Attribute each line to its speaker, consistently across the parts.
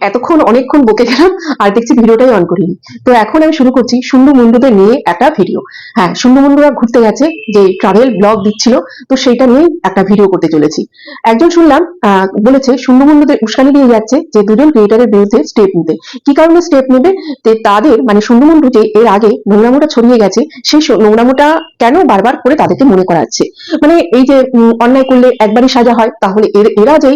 Speaker 1: এতক্ষণ অনেকক্ষণ বকে গেলাম আর দেখছি ভিডিওটাই অন করিনি। তো এখন আমি শুরু করছি শুন্ডু মুন্ডুদের নিয়ে একটা ভিডিও। হ্যাঁ, শুন্ডু মুন্ডুরা ঘুরতে গেছে, যে ট্রাভেল ব্লগ দিচ্ছিল, তো সেইটা নিয়ে একটা ভিডিও করতে চলেছি। একজন শুনলাম বলেছে শুন্ডু মুন্ডুদের উস্কানি দিয়ে যাচ্ছে যে দুজন ক্রিয়েটারের বিরুদ্ধে স্টেপ নিতে। কি কারণে স্টেপ নেবে? তাদের মানে শুন্ডু মুন্ডু যে এর আগে নোংরামোটা ছড়িয়ে গেছে, সেই নোংরামোটা কেন বারবার করে তাদেরকে মনে করাচ্ছে। মানে এই যে অন্যায় করলে একবারই সাজা হয়, তাহলে এরা যে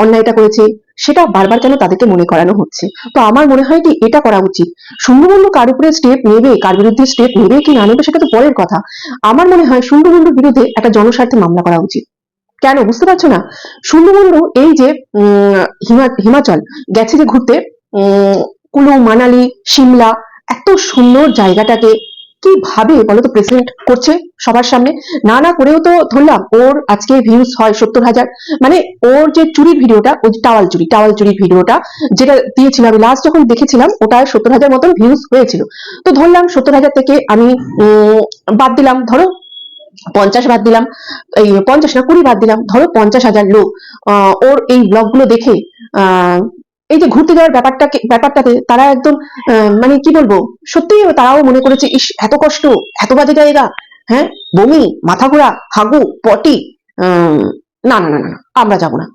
Speaker 1: অন্যায়টা করেছে সেটা বারবার কেন তাদেরকে মনে করানো হচ্ছে। তো আমার মনে হয় কি এটা করা উচিত। শুন্ডুমুন্ডু কার উপরে স্টেপ নেবে, কার বিরুদ্ধে স্টেপ নেবে কি না নেবে সেটা তো পরের কথা। আমার মনে হয় শুন্ডুমুন্ডুর বিরুদ্ধে একটা জনস্বার্থে মামলা করা উচিত। কেন বুঝতে পারছো না? শুন্ডুমুন্ডু এই যে হিমাচল গেছে যে ঘুরতে, কুলু মানালি সিমলা, এত সুন্দর জায়গাটাকে কিভাবে বলতো প্রেজেন্ট করছে সবার সামনে। না না করেও তো ধরলাম ওর আজকে ভিউজ হয় 70,000। মানে ওর যে চুরির ভিডিওটা, ওই টাওয়াল চুরির ভিডিওটা যেটা দিয়েছিলাম আমি লাস্ট যখন দেখেছিলাম, ওটা 70,000 মতন ভিউজ হয়েছিল। তো ধরলাম 70,000 থেকে আমি বাদ দিলাম, ধরো 50 বাদ দিলাম, এই 50 না 20 বাদ দিলাম, ধরো 50,000 লোক ওর এই ব্লগ গুলো দেখে এই যে ঘুরতে যাওয়ার ব্যাপারটাতে তারা একদম মানে কি বলবো, সত্যি তারাও মনে করেছে ইস এত কষ্ট, এত বাজে জায়গা, হ্যাঁ, বমি, মাথা ঘোরা, হাগু, পটি, না না না না, আমরা যাব না,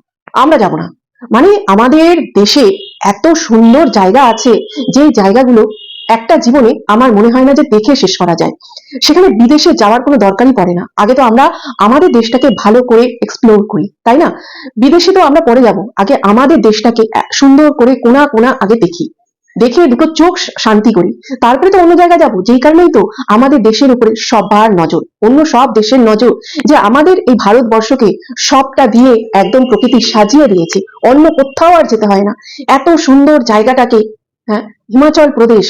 Speaker 1: আমরা যাব না। মানে আমাদের দেশে এত সুন্দর জায়গা আছে, যে জায়গাগুলো একটা জীবনে আমার মনে হয় না যে দেখে শেষ করা যায়। সেখানে বিদেশে যাওয়ার কোনো দরকারই পড়ে না। আগে তো আমরা আমাদের দেশটাকে ভালো করে এক্সপ্লোর করি, তাই না? বিদেশে তো আমরা পরে যাব, আগে আমাদের দেশটাকে সুন্দর করে কোনা কোনা আগে দেখি, দেখে দুটো চোখ শান্তি করি, তারপরে তো অন্য জায়গায় যাব। যেই কারণেই তো আমাদের দেশের উপরে সবার নজর, অন্য সব দেশের নজর, যে আমাদের এই ভারতবর্ষকে সবটা দিয়ে একদম প্রকৃতি সাজিয়ে দিয়েছে, অন্য কোথাও আর যেতে হয় না। এত সুন্দর জায়গাটাকে, হ্যাঁ, হিমাচল প্রদেশ,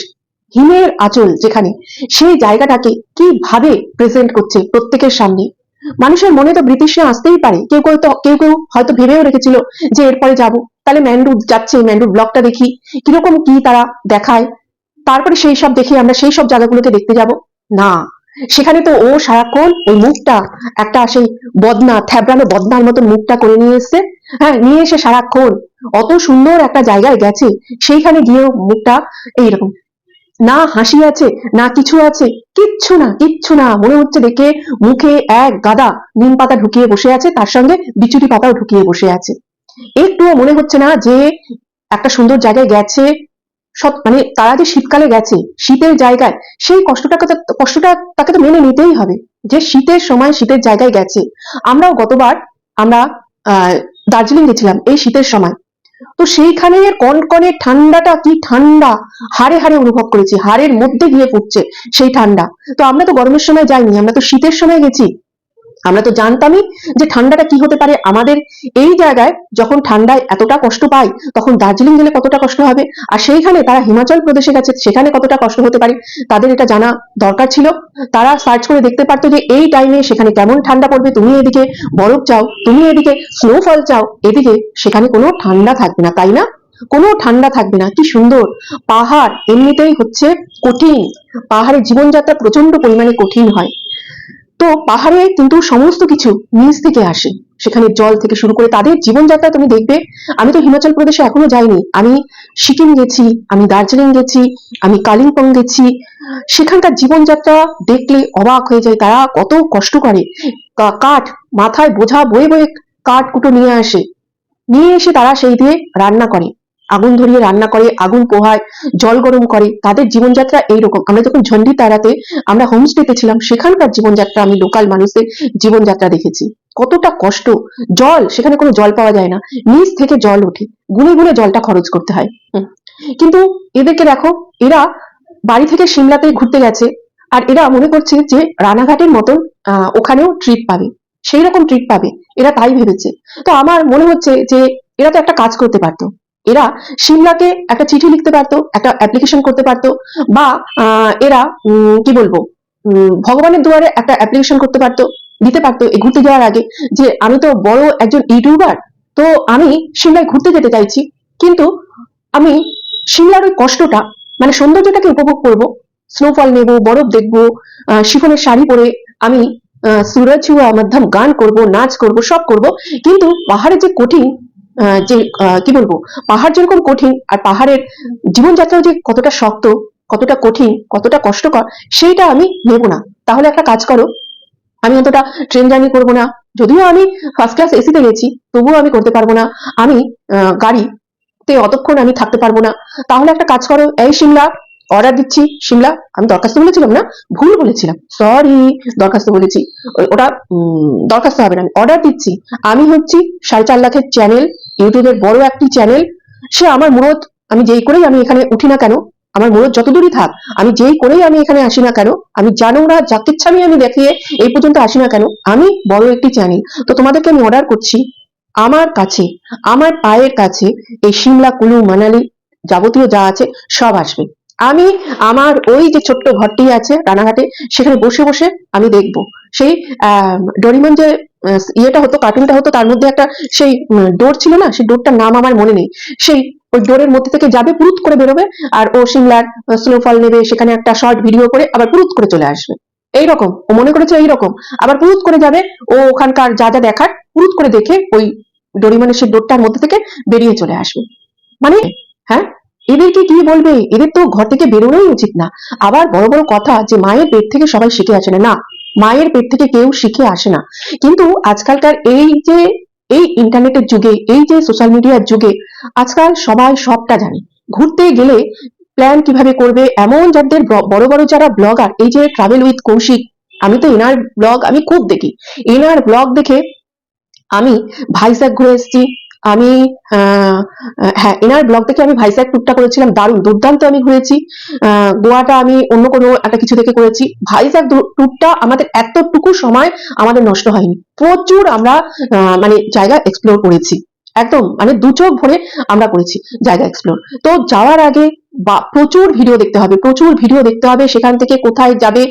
Speaker 1: হিমের আঁচল যেখানে, সেই জায়গাটাকে কিভাবে প্রেজেন্ট করছে প্রত্যেকের সামনে। মানুষের মনে তো ব্রিটিশরা আসতেই পারে, কেউ কেউ হয়তো ভেবেও রেখেছিল যে এরপরে যাব, তাহলে ম্যান্ডু যাচ্ছে, ম্যান্ডুর ব্লগটা দেখি কিরকম কি তারা দেখায়, তারপরে সেই সব দেখে আমরা সেই সব জায়গাগুলোকে দেখতে যাব। না, সেখানে তো ও সারাক্ষণ ওই মুখটা একটা সেই বদনা থ্যাবড়ানো বদনার মতন মুখটা করে নিয়ে এসছে। হ্যাঁ, নিয়ে এসে সারাক্ষণ অত সুন্দর একটা জায়গায় গেছে, সেইখানে গিয়েও মুখটা এইরকম, না হাসি আছে না কিছু আছে, কিচ্ছু না কিচ্ছু না, মনে হচ্ছে দেখে মুখে এক গাদা নিম পাতা ঢুকিয়ে বসে আছে, তার সঙ্গে বিচুটি পাতাও ঢুকিয়ে বসে আছে। একটুও মনে হচ্ছে না যে একটা সুন্দর জায়গায় গেছে। মানে তারা যে শীতকালে গেছে, শীতের জায়গায়, সেই কষ্টটা তাকে তো মেনে নিতেই হবে, যে শীতের সময় শীতের জায়গায় গেছে। আমরাও গতবার আমরা আহ দার্জিলিং গেছিলাম এই শীতের সময়। তো সেইখানে কনকনে ঠান্ডাটা, কি ঠান্ডা, হাড়ে হাড়ে অনুভব করেছি, হাড়ের মধ্যে গিয়ে পড়ছে সেই ঠান্ডা। তো আমরা তো গরমের সময় যাইনি, আমরা তো শীতের সময় গেছি। আমরা তো জানতামই যে ঠান্ডাটা কি হতে পারে আমাদের এই জায়গায়। যখন ঠান্ডায় এতটা কষ্ট পাই, তখন দার্জিলিং গেলে কতটা কষ্ট হবে। আর সেইখানে তারা হিমাচল প্রদেশে গেছে, সেখানে কতটা কষ্ট হতে পারে তাদের এটা জানা দরকার ছিল। তারা সার্চ করে দেখতে পারতো যে এই টাইমে সেখানে কেমন ঠান্ডা পড়বে। তুমি এদিকে বরফ চাও, তুমি এদিকে স্নোফল চাও, এদিকে সেখানে কোনো ঠান্ডা থাকবে না, তাই না? কোনো ঠান্ডা থাকবে না। কি সুন্দর পাহাড়, এমনিতেই হচ্ছে কঠিন, পাহাড়ের জীবনযাত্রা প্রচন্ড পরিমাণে কঠিন হয়। তো পাহাড়ে কিন্তু সমস্ত কিছু নিচ থেকে আসে, সেখানে জল থেকে শুরু করে তাদের জীবনযাত্রা তুমি দেখবে। আমি তো হিমাচল প্রদেশে এখনো যাইনি, আমি সিকিম গেছি, আমি দার্জিলিং গেছি, আমি কালিম্পং গেছি। সেখানকার জীবনযাত্রা দেখলে অবাক হয়ে যায়, তারা কত কষ্ট করে। কাঠ মাথায় বোঝা বয়ে বয়ে কাঠ কুটো নিয়ে আসে, নিয়ে এসে তারা সেই দিয়ে রান্না করে, আগুন ধরিয়ে রান্না করে, আগুন পোহায়, জল গরম করে। তাদের জীবনযাত্রা এইরকম। আমরা যখন ঝন্ডি তারাতে আমরা হোমস্টেতে ছিলাম, সেখানকার জীবনযাত্রা, আমি লোকাল মানুষদের জীবনযাত্রা দেখেছি, কতটা কষ্ট। জল, সেখানে কোনো জল পাওয়া যায় না, নিচ থেকে জল ওঠে, গুনে গুনে জলটা খরচ করতে হয়। কিন্তু এদেরকে দেখো, এরা বাড়ি থেকে সিমলাতে ঘুরতে গেছে, আর এরা মনে করছে যে রানাঘাটের মতন ওখানেও ট্রিপ পাবে, সেই রকম ট্রিপ পাবে, এরা তাই ভেবেছে। তো আমার মনে হচ্ছে যে এরা তো একটা কাজ করতে পারতো, এরা সিমলাকে একটা চিঠি লিখতে পারতো, একটা অ্যাপ্লিকেশন করতে পারতো, বা এরা কি বলবো, ভগবানের দুয়ারে একটা অ্যাপ্লিকেশন করতে পারতো, দিতে পারতো এই ঘুরতে যাওয়ার আগে, যে আমি তো বড় একজন ইউটিউবার, তো আমি সিমলায় ঘুরতে যেতে চাইছি, কিন্তু আমি সিমলার ওই কষ্টটা, মানে সৌন্দর্যটাকে উপভোগ করব, স্নোফল নেব, বরফ দেখবো, শিফনের শাড়ি পরে আমি সুরজ হুয়া মধ্যম গান করব, নাচ করব, সব করব, কিন্তু পাহাড়ে যে কঠিন যে কি বলবো, পাহাড় যেরকম কঠিন আর পাহাড়ের জীবনযাত্রাও যে কতটা শক্ত, কতটা কঠিন, কতটা কষ্টকর, সেইটা আমি নেব না। তাহলে একটা কাজ করো, আমি অতটা ট্রেন জার্নি করবো না, যদিও আমি ফার্স্ট ক্লাস এসিতে গেছি তবুও আমি করতে পারবো না। আমি গাড়িতে অতক্ষণ আমি থাকতে পারবো না। তাহলে একটা কাজ করো, এই সিমলা অর্ডার দিচ্ছি। সিমলা, আমি দরখাস্ত বলেছিলাম না, ভুল বলেছিলাম, সরি, দরখাস্ত বলেছি। ওটা দরখাস্ত হবে না, আমি অর্ডার দিচ্ছি। আমি হচ্ছি 4.5 লাখের চ্যানেল, ইউটিউবের বড় একটি চ্যানেল। সে আমার মুরত, আমি যেই করেই আমি এখানে উঠি না কেন, আমার মুরত যত দূরই থাক, আমি যেই করেই আমি এখানে আসি না কেন, আমি জানো না যাকে ইচ্ছা আমি দেখিয়ে এই পর্যন্ত আসি না কেন, আমি বড় একটি চ্যানেল। তো তোমাদেরকে আমি অর্ডার করছি, আমার কাছে, আমার পায়ের কাছে এই সিমলা, কুলু, মানালি যাবতীয় যা আছে সব আসবে। আমি আমার ওই যে ছোট্ট ঘরটি আছে রানাঘাটে, সেখানে বসে বসে আমি দেখবো সেই ডোরিমন যে ইয়েটা হতো, কার্টুনটা হতো, তার মধ্যে একটা সেই ডোর ছিল না, সেই ডোরটার নাম আমার মনে নেই। সেই ওই ডোরের মধ্যে থেকে যাবে, পুরুত করে বেরোবে, আর ও সিমলার স্নোফল নেবে, সেখানে একটা শর্ট ভিডিও করে আবার পুরুত করে চলে আসবে। এইরকম ও মনে করেছে, এইরকম আবার পুরুত করে যাবে, ও ওখানকার যা যা দেখার পুরুত করে দেখে ওই ডোরিমনের সেই ডোরটার মধ্যে থেকে বেরিয়ে চলে আসবে। মানে, হ্যাঁ, এদেরকে কি বলবে? এদের তো ঘর থেকে বেরোনোই উচিত না। আবার বড় বড় কথা যে মায়ের পেট থেকে সবাই শিখে আসে না, না, মায়ের পেট থেকে কেউ শিখে আসে না। কিন্তু আজকালকার এই যে এই ইন্টারনেটের যুগে, এই যে সোশ্যাল মিডিয়ার যুগে, আজকাল সবাই সবটা জানে। ঘুরতে গেলে প্ল্যান কিভাবে করবে, এমন যাদের বড় বড় যারা ব্লগার, এই যে ট্রাভেল উইথ কৌশিক, আমি তো এনার ব্লগ আমি খুব দেখি। এনার ব্লগ দেখে আমি ভাইজ্যাক ঘুরে এসেছি। আমি হ্যাঁ, এনার ব্লগ থেকে আমি ভাইজ্যাক ট্যুরটা করেছিলাম, দারুণ দুর্দান্ত আমি ঘুরেছি। গোয়াটা আমি অন্য কোনো একটা কিছু থেকে করেছি। ভাইজ্যাক ট্যুরটা আমাদের এতটুকু সময় আমাদের নষ্ট হয়নি, প্রচুর আমরা মানে জায়গা এক্সপ্লোর করেছি, একদম মানে দু চোখ ভরে আমরা করেছি জায়গা এক্সপ্লোর। তো যাওয়ার আগে বা প্রচুর ভিডিও দেখতে হবে, প্রচুর ভিডিও দেখতে হবে, সেখান থেকে কোথায় যাবে,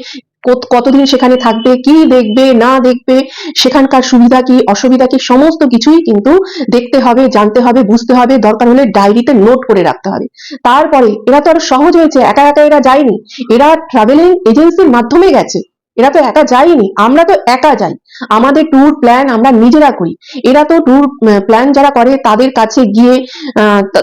Speaker 1: কতদিন সেখানে থাকবে, কি দেখবে না দেখবে, সেখানকার সুবিধা কি অসুবিধা কি, সমস্ত কিছুই কিন্তু দেখতে হবে, জানতে হবে, বুঝতে হবে, দরকার হলে ডায়েরিতে নোট করে রাখতে হবে। তারপরে এরা তো আরো সহজ হয়েছে, একা একা এরা যায়নি, এরা ট্রাভেলিং এজেন্সির মাধ্যমে গেছে, এরা তো একা যায়নি, আমরা তো একা যাই, আমাদের ট্যুর প্ল্যান আমরা নিজেরা করি। এরা তো ট্যুর প্ল্যান যারা করে তাদের কাছে গিয়ে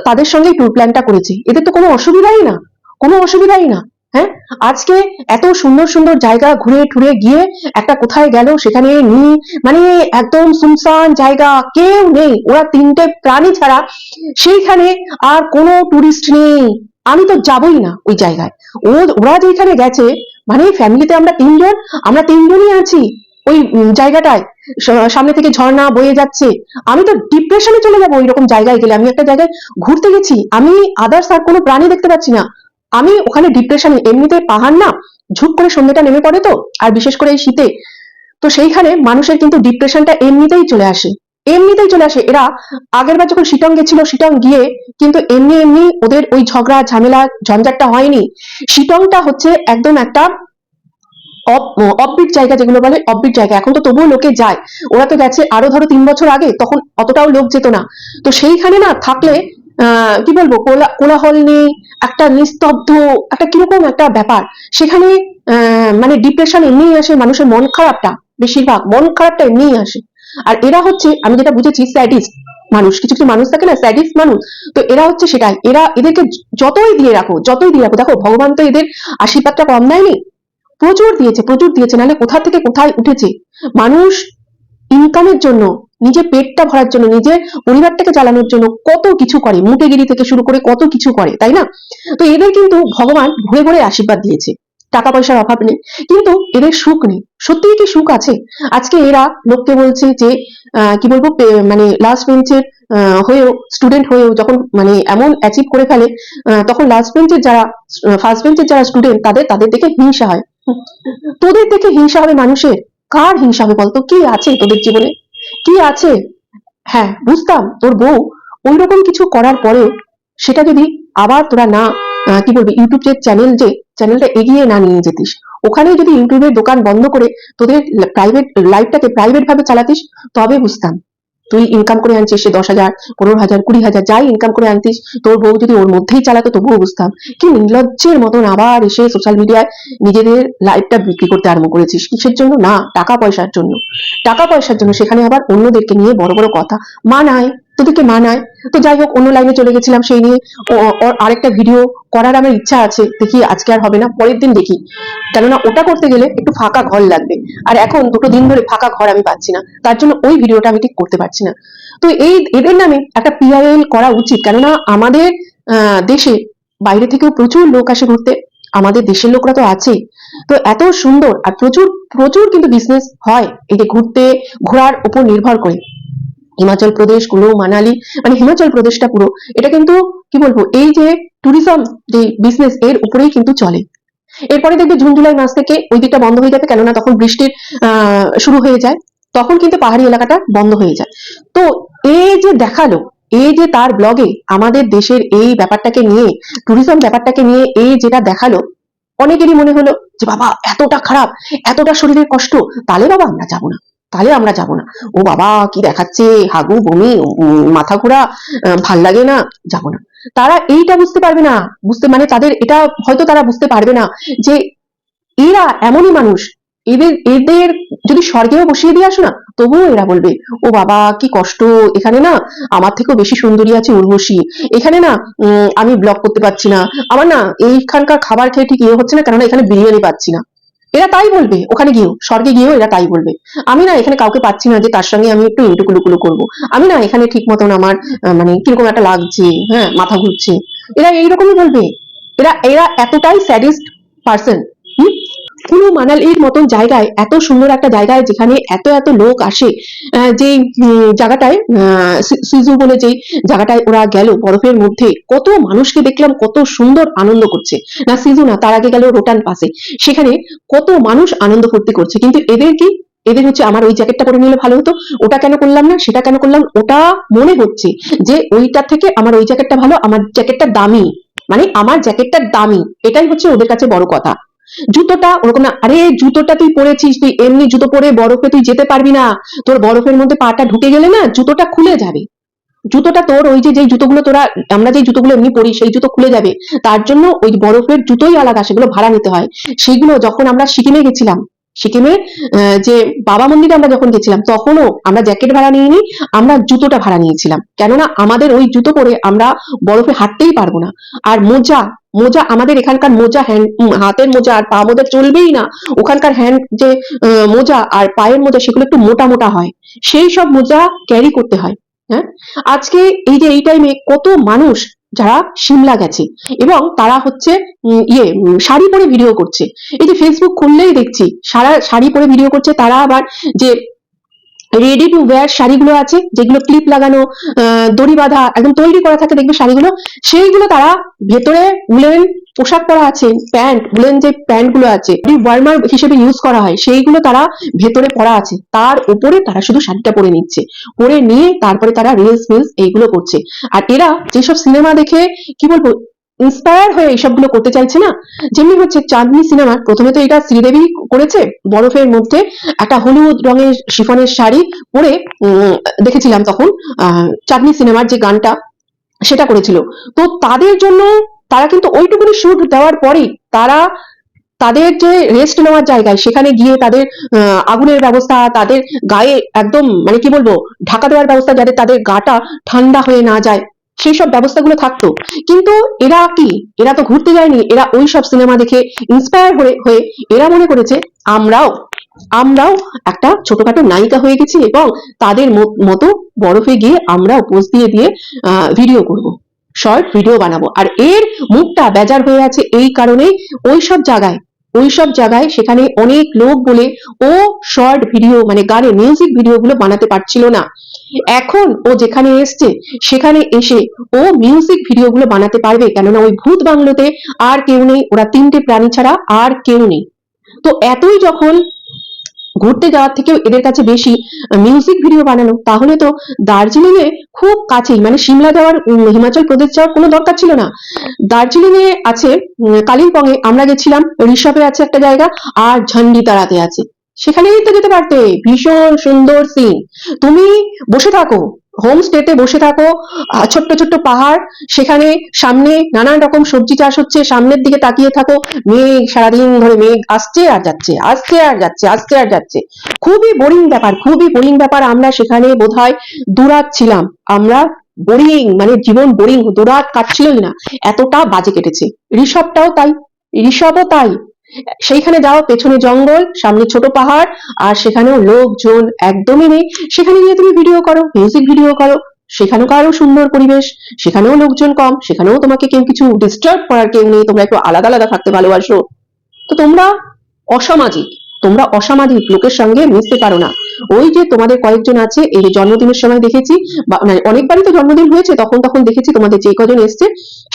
Speaker 1: তাদের সঙ্গে ট্যুর প্ল্যানটা করেছে, এদের তো কোনো অসুবিধাই না, কোনো অসুবিধাই না। হ্যাঁ, আজকে এত সুন্দর সুন্দর জায়গা ঘুরে টুরে গিয়ে একটা কোথায় গেল, সেখানে মানে একদম সুনসান জায়গা, কেউ নেই, ওরা 3টে প্রাণী ছাড়া সেইখানে আর কোনো টুরিস্ট নেই। আমি তো যাবই না ওই জায়গায়। ওরা যেখানে গেছে, মানে ফ্যামিলিতে আমরা 3জন, আমরা 3জনই আছি ওই জায়গাটায়, সামনে থেকে ঝর্ণা বয়ে যাচ্ছে। আমি তো ডিপ্রেশনে চলে যাবো ওইরকম জায়গায় গেলে। আমি একটা জায়গায় ঘুরতে গেছি, আমি আদার্স আর কোনো প্রাণী দেখতে পাচ্ছি না, আমি ওখানে ডিপ্রেশনে। এমনিতে পাহাড় না, ঝুপ করে সন্ধ্যেটা নেমে পড়ে, তো আর বিশেষ করে এই শীতে, তো সেইখানে মানুষের কিন্তু ডিপ্রেশনটা এমনিতেই চলে আসে, এমনিতেই চলে আসে। এরা আগের বার যখন শিটং গেছিল, শিটং গিয়ে কিন্তু এমনি এমনি ওদের ওই ঝগড়া ঝামেলা ঝঞ্ঝাটটা হয়নি। শিটংটা হচ্ছে একদম একটা অফবিট জায়গা, যেগুলো বলে অফবিট জায়গা। এখন তো তবুও লোকে যায়, ওরা তো গেছে আরো ধরো 3 বছর আগে, তখন অতটাও লোক যেত না। তো সেইখানে না থাকলে কি বলবো, কোলাহল নেই, একটা নিস্তব্ধ, একটা কিরকম একটা ব্যাপার সেখানে। মানে ডিপ্রেশন এমনিই আসে, মানুষের মন খারাপটা, বেশিরভাগ মন খারাপটা এমনিই আসে। আর এরা হচ্ছে, আমি যেটা বুঝেছি, স্যাডিস্ট মানুষ, কিছু কিছু মানুষ থাকে না স্যাডিস্ট মানুষ, তো এরা হচ্ছে সেটাই। এদেরকে যতই দিয়ে রাখো, যতই দিয়ে রাখো, দেখো ভগবান তো এদের আশীর্বাদটা কম দেয়নি, প্রচুর দিয়েছে, প্রচুর দিয়েছে, নাহলে কোথা থেকে কোথায় উঠেছে। মানুষ ইনকামের জন্য, নিজের পেটটা ভরার জন্য, নিজের পরিবারটাকে চালানোর জন্য কত কিছু করে, মুটেগিরি থেকে শুরু করে কত কিছু করে, তাই না? তো এদের কিন্তু ভগবান ভরে ভরে আশীর্বাদ দিয়েছে, টাকা পয়সার অভাব নেই, কিন্তু এদের সুখ নেই। সত্যিই কি সুখ আছে? আজকে এরা লোককে বলছে যে কি বলবো, মানে লাস্ট বেঞ্চের হয়েও, স্টুডেন্ট হয়েও যখন মানে এমন অ্যাচিভ করে ফেলে, তখন লাস্ট বেঞ্চের যারা, ফার্স্ট বেঞ্চের যারা স্টুডেন্ট, তাদের দেখে হিংসা হয়। তোদের দেখে হিংসা হবে মানুষের? কার হিংসা হবে বলতো? কি আছে তোদের জীবনে, কি আছে? হ্যাঁ, বুঝতাম তোর বউ ওইরকম কিছু করার পরেও সেটা যদি আবার তোরা না কি বলবি, ইউটিউব যে চ্যানেলটা এগিয়ে না নিয়ে যেতিস, ওখানে যদি ইউটিউবের দোকান বন্ধ করে তোদের প্রাইভেট লাইফটাকে প্রাইভেট ভাবে চালাতিস, তবে বুঝতাম। তুই ইনকাম করে আনছিস সে 10,000, 15,000, 20,000 যাই ইনকাম করে আনতিস, তোর বউ যদি ওর মধ্যেই চালাতো তবুও বুঝতাম। কি নির্লজ্জের মতন আবার এসে সোশ্যাল মিডিয়ায় নিজেদের লাইফটা বিক্রি করতে আরম্ভ করেছিস। কিসের জন্য? না, টাকা পয়সার জন্য, টাকা পয়সার জন্য। সেখানে আবার অন্যদেরকে নিয়ে বড় বড় কথা মানায়, তোদেরকে মানায়। তো যাই হোক, অন্য লাইনে চলে গেছিলাম সেই নিয়ে। ওর আরেকটা ভিডিও করার আমার ইচ্ছা আছে, দেখি আজকে আর হবে না, পরের দিন দেখি, কেননা ওটা করতে গেলে একটু ফাঁকা ঘর লাগবে, আর এখন 2 দিন ধরে ফাঁকা ঘর আমি পাচ্ছি না, তার জন্য ওই ভিডিওটা আমি ঠিক করতে পারছি না। তো এই এদের নামে একটা পিআরএল করা উচিত, কেননা আমাদের দেশে বাইরে থেকেও প্রচুর লোক আসে ঘুরতে, আমাদের দেশের লোকরা তো আছেই। তো এত সুন্দর আর প্রচুর প্রচুর কিন্তু বিজনেস হয় এই যে ঘোরার উপর নির্ভর করে। হিমাচল প্রদেশ, কুলু মানালি, মানে হিমাচল প্রদেশটা পুরো এটা কিন্তু কি বলবো, এই যে ট্যুরিজম যে বিজনেস এর উপরেই কিন্তু চলে। এরপরে দেখবে জুন জুলাই মাস থেকে ওই দিকটা বন্ধ হয়ে যাবে, কেননা তখন বৃষ্টির শুরু হয়ে যায়, তখন কিন্তু পাহাড়ি এলাকাটা বন্ধ হয়ে যায়। তো এই যে দেখালো, এই যে তার ব্লগে আমাদের দেশের এই ব্যাপারটাকে নিয়ে, ট্যুরিজম ব্যাপারটাকে নিয়ে এই যেটা দেখালো, অনেকেরই মনে হলো যে বাবা এতটা খারাপ, এতটা শরীরের কষ্ট, তাহলে বাবা আমরা যাবো না, তাহলে আমরা যাবো না। ও বাবা কি দেখাচ্ছে, হাগু বমি, মাথা ঘোরা, ভাল লাগে না, যাবো না। তারা এইটা বুঝতে পারবে না, মানে তাদের এটা হয়তো তারা বুঝতে পারবে না যে এরা এমনই মানুষ, এদের এদের যদি স্বর্গেও বসিয়ে দিয়ে আসো না, তবুও এরা বলবে ও বাবা কি কষ্ট, এখানে না আমার থেকেও বেশি সুন্দরী আছে উর্বশী, এখানে না আমি ব্লগ করতে পারছি না, আমার না এইখানকার খাবার খেয়ে ঠিক ইয়ে হচ্ছে না, কেননা এখানে বিরিয়ানি পাচ্ছি না। এরা তাই বলবে, ওখানে গিয়েও, স্বর্গে গিয়েও এরা তাই বলবে। আমি না এখানে কাউকে পাচ্ছি না যে তার সঙ্গে আমি একটু ইন্টুকুলুকুলু করবো, আমি না এখানে ঠিক মতন আমার মানে কিরকম একটা লাগছে, হ্যাঁ মাথা ঘুরছে, এরা এইরকমই বলবে। এরা এরা এতটাই স্যাডিস্ট পার্সন। কুলু মানালির মতন জায়গায়, এত সুন্দর একটা জায়গায় যেখানে এত এত লোক আসে, যে জায়গাটায় সিজু বলে যে জায়গাটায় ওরা গেল, বরফের মধ্যে কত মানুষকে দেখলাম কত সুন্দর আনন্দ করছে, না সিজু না, তার আগে গেল রোটান পাসে, সেখানে কত মানুষ আনন্দ ফুর্তি করছে। কিন্তু এদের কি, এদের হচ্ছে আমার ওই জ্যাকেটটা পরে নিলে ভালো হতো, ওটা কেন করলাম না, সেটা কেন করলাম, ওটা মনে হচ্ছে যে ওইটার থেকে আমার ওই জ্যাকেটটা ভালো, আমার জ্যাকেটটা দামি, মানে আমার জ্যাকেটটা দামি, এটাই হচ্ছে ওদের কাছে বড় কথা। জুতোটা ওরকম না, আরে জুতোটা তুই পরেছিস, তুই এমনি জুতো পরে বরফে তুই যেতে পারবি না, তোর বরফের মধ্যে পাটা ঢুকে গেলে না জুতোটা খুলে যাবে, জুতোটা তোর ওই যে যেই জুতোগুলো তোরা, আমরা যে জুতোগুলো এমনি পরি সেই জুতো খুলে যাবে, তার জন্য ওই বরফের জুতোই আলাদা, সেগুলো ভাড়া নিতে হয়। সেগুলো যখন আমরা সিকিমে গেছিলাম, সিকিমে যে বাবা মন্দিরে আমরা যখন গেছিলাম, তখনও আমরা জ্যাকেট ভাড়া নিইনি, আমরা জুতোটা ভাড়া নিয়েছিলাম, কেননা আমাদের ওই জুতো পরে আমরা বরফে হাঁটতেই পারবো না। আর মোজা, মোজা আমাদের এখানকার মোজা, হাতের মোজা আর পা মোজা চলবেই না, ওখানকার হ্যান্ড যে মোজা আর পায়ের মোজা সেগুলো একটু মোটা মোটা হয়, সেই সব মোজা ক্যারি করতে হয়। হ্যাঁ, আজকে এই যে এই টাইমে কত মানুষ যারা সিমলা গেছে এবং তারা হচ্ছে শাড়ি পরে ভিডিও করছে, এই যে ফেসবুক খুললেই দেখছি সারা শাড়ি পরে ভিডিও করছে। তারা আবার যে রেডি টু ওয়্যার শাড়িগুলো আছে, যেগুলো ক্লিপ লাগানো, দড়ি বাঁধা একদম তৈরি করা থাকে দেখবে শাড়িগুলো, সেইগুলো তারা ভেতরে উলেন পোশাক পরা আছে, প্যান্ট, উলেন যে প্যান্ট গুলো আছে ওয়ার্মার হিসেবে ইউজ করা হয়, সেইগুলো তারা ভেতরে পরা আছে, তার উপরে তারা শুধু শাড়িটা পরে নিচ্ছে, পরে নিয়ে তারপরে তারা রিলস মিলস এইগুলো করছে। আর এরা যেসব সিনেমা দেখে কি বলবো ইন্সপায়ার হয়ে এইসবগুলো করতে চাইছে না, যেমনি হচ্ছে চাঁদনি সিনেমার প্রথমে তো এটা শ্রীদেবী করেছে, বরফের মধ্যে একটা হলুদ রঙের শিফনের শাড়ি পরে দেখেছিলাম তখন, চাঁদনি সিনেমার যে গানটা সেটা করেছিল। তো তাদের জন্য তারা কিন্তু ওইটুকুনি শুট দেওয়ার পরেই তারা তাদের যে রেস্ট নেওয়ার জায়গায় সেখানে গিয়ে তাদের আগুনের ব্যবস্থা, তাদের গায়ে একদম মানে কি বলবো ঢাকা দেওয়ার ব্যবস্থা, যাতে তাদের গাটা ঠান্ডা হয়ে না যায়, সেই সব ব্যবস্থাগুলো থাকতো। কিন্তু এরা কি, এরা তো ঘুরতে যায়নি, এরা ওই সব সিনেমা দেখে ইন্সপায়ার হয়ে এরা মনে করেছে আমরাও আমরাও একটা ছোটখাটো নায়িকা হয়ে গেছি এবং তাদের মতো বরফে গিয়ে আমরাও পোজ দিয়ে দিয়ে ভিডিও করব, শর্ট ভিডিও বানাবো। আর এর মুখটা বেজার হয়ে আছে এই কারণেই, ওইসব জায়গায় সেখানে অনেক লোক বলে ও শর্ট ভিডিও মানে গানে মিউজিক ভিডিও গুলো বানাতে পারছিল না। এখন ও যেখানে এসছে সেখানে এসে ও মিউজিক ভিডিও গুলো বানাতে পারবে, কেননা ওই ভূত বাংলোতে আর কেউ নেই, ওরা 3টে প্রাণী ছাড়া আর কেউ নেই। তো এতই যখন ঘুরতে যাওয়ার থেকেও এদের কাছে বেশি মিউজিক ভিডিও বানানো, তাহলে তো দার্জিলিং এ খুব কাছেই, মানে সিমলা যাওয়ার, হিমাচল প্রদেশ যাওয়ার কোনো দরকার ছিল না। দার্জিলিং এ আছে, কালিম্পং এ আমরা গেছিলাম, ঋষভে আছে একটা জায়গা, আর ঝান্ডিতারাতে আছে, সেখানেই তো যেতে পারতে, ভীষণ সুন্দর সিন। তুমি বসে থাকো, হোমস্টেতে বসে থাকো, ছোট্ট ছোট্ট পাহাড়, সেখানে সামনে নানান রকম সবজি চাষ হচ্ছে, সামনের দিকে তাকিয়ে থাকো, মেঘ সারাদিন ধরে মেঘ আসছে আর যাচ্ছে, আসছে আর যাচ্ছে, আসছে আর যাচ্ছে। খুবই বোরিং ব্যাপার, খুবই বোরিং ব্যাপার। আমরা সেখানে বোধহয় দুরাত ছিলাম। আমরা বোরিং, মানে জীবন বোরিং, দুরাত কাটছিলই না, এতটা বাজে কেটেছে। ঋষভটাও তাই, ঋষভও তাই। সেইখানে যাও, পেছনে জঙ্গল, সামনে ছোট পাহাড়, আর সেখানেও লোকজন একদমই নেই। সেখানে গিয়ে তুমি ভিডিও করো, মিউজিক ভিডিও করো, সেখানেও আরো সুন্দর পরিবেশ, সেখানেও লোকজন কম, সেখানেও তোমাকে কেউ কিছু ডিস্টার্ব করার কেউ নেই, তোমরা একটু আলাদা আলাদা থাকতে ভালোবাসো। তো তোমরা অসামাজিক, তোমরা অসামাজিক, লোকের সঙ্গে মিশতে পারো না। ওই যে তোমাদের কয়েকজন আছে, এই যে জন্মদিনের সময় দেখেছি, বা মানে অনেকবারই তো জন্মদিন হয়েছে, তখন তখন দেখেছি তোমাদের যে কজন এসছে,